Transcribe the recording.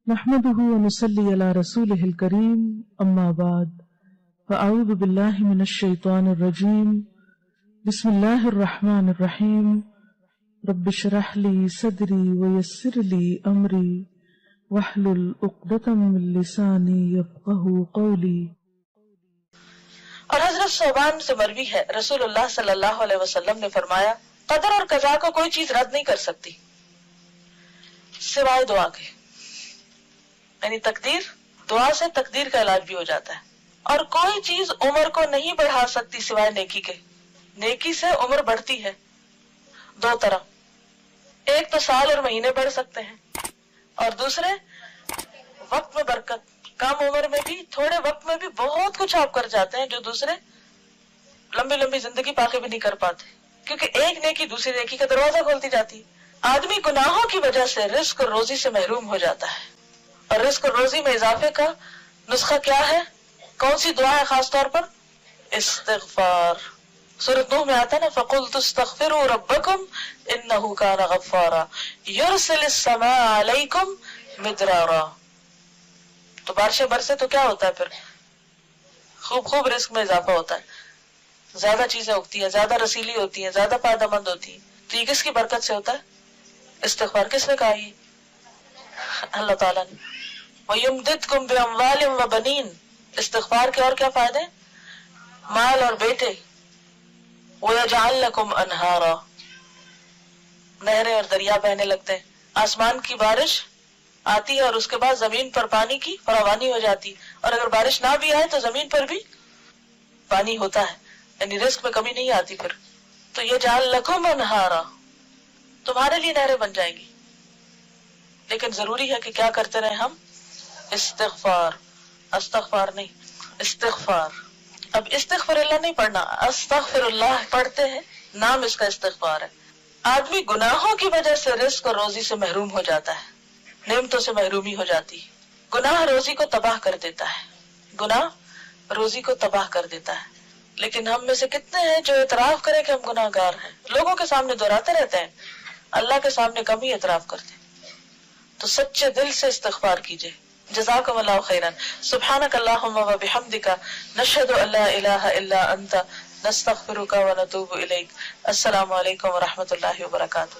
نحمده ونصلي على رسوله الكريم اما بعد فاعوذ بالله من الشيطان الرجيم بسم الله الرحمن الرحيم رب اشرح لي صدري ويسر لي امري واحلل عقدة من لساني يفقهوا قولي۔ اور حضرت صوبان سے مروی ہے رسول اللہ صلی اللہ علیہ وسلم نے فرمایا قدر اور قضا کو کوئی چیز رد نہیں کر سکتی سوائے دعا کے، یعنی تقدیر، دعا سے تقدیر کا علاج بھی ہو جاتا ہے۔ اور کوئی چیز عمر کو نہیں بڑھا سکتی سوائے نیکی کے، نیکی سے عمر بڑھتی ہے دو طرح، ایک تو سال اور مہینے بڑھ سکتے ہیں، اور دوسرے وقت میں برکت، کم عمر میں بھی تھوڑے وقت میں بھی بہت کچھ آپ کر جاتے ہیں جو دوسرے لمبی لمبی زندگی پا کے بھی نہیں کر پاتے، کیونکہ ایک نیکی دوسری نیکی کا دروازہ کھولتی جاتی ہے۔ آدمی گناہوں کی وجہ سے رزق اور روزی سے محروم ہو جاتا ہے، اور رزق اور روزی میں اضافے کا نسخہ کیا ہے؟ کون سی دعا ہے خاص طور پر؟ استغفار۔ سورۃ نوح میں آتا ہے نا فَقُلْتُ اسْتَغْفِرُوا رَبَّكُمْ إِنَّهُ كَانَ غَفَّارًا يُرْسِلِ السَّمَاءَ عَلَيْكُمْ مِدْرَارًا۔ تو بارشیں برسے تو کیا ہوتا ہے پھر؟ خوب رزق میں اضافہ ہوتا ہے، زیادہ چیزیں اگتی ہیں، زیادہ رسیلی ہوتی ہیں، زیادہ فائدہ مند ہوتی ہیں۔ تو یہ کس کی برکت سے ہوتا ہے؟ استغفار۔ کس نے کہا یہ؟ اللہ تعالیٰ نے۔ وَيُمْدِدْكُمْ بِأَمْوَالٍ وَبَنِينَ۔ استغفار کے اور کیا فائدے؟ مال اور بیٹے۔ وَيَجْعَلْ لَكُمْ أَنْهَارًا، نہریں اور دریا بہنے لگتے ہیں۔ آسمان کی بارش آتی ہے اور اس کے بعد زمین پر پانی کی فراوانی ہو جاتی، اور اگر بارش نہ بھی آئے تو زمین پر بھی پانی ہوتا ہے، یعنی رزق میں کمی نہیں آتی پھر۔ تو يَجْعَلْ لَكُمْ أَنْهَارًا، تمہارے لیے نہریں بن جائیں گی۔ لیکن ضروری ہے کہ کیا کرتے رہے ہم؟ استغفار، استغفار نہیں، استغفار۔ اب استغفر اللہ نہیں پڑھنا، استغفر اللہ پڑھتے ہیں، نام اس کا استغفار ہے۔ آدمی گناہوں کی وجہ سے رزق اور روزی سے محروم ہو جاتا ہے، نعمتوں سے محرومی ہو جاتی ہے۔ گناہ روزی کو تباہ کر دیتا ہے، گناہ روزی کو تباہ کر دیتا ہے۔ لیکن ہم میں سے کتنے ہیں جو اعتراف کریں کہ ہم گناہ گار ہیں؟ لوگوں کے سامنے دہراتے رہتے ہیں، اللہ کے سامنے کم ہی اعتراف کرتے ہیں۔ تو سچے دل سے استغفار کیجئے۔ جزاکم اللہ خیرا۔ سبحانک اللہم و بحمدک، نشہد ان لا الہ الا انت، نستغفرک و نتوب الیک۔ السلام علیکم و رحمۃ اللہ وبرکاتہ۔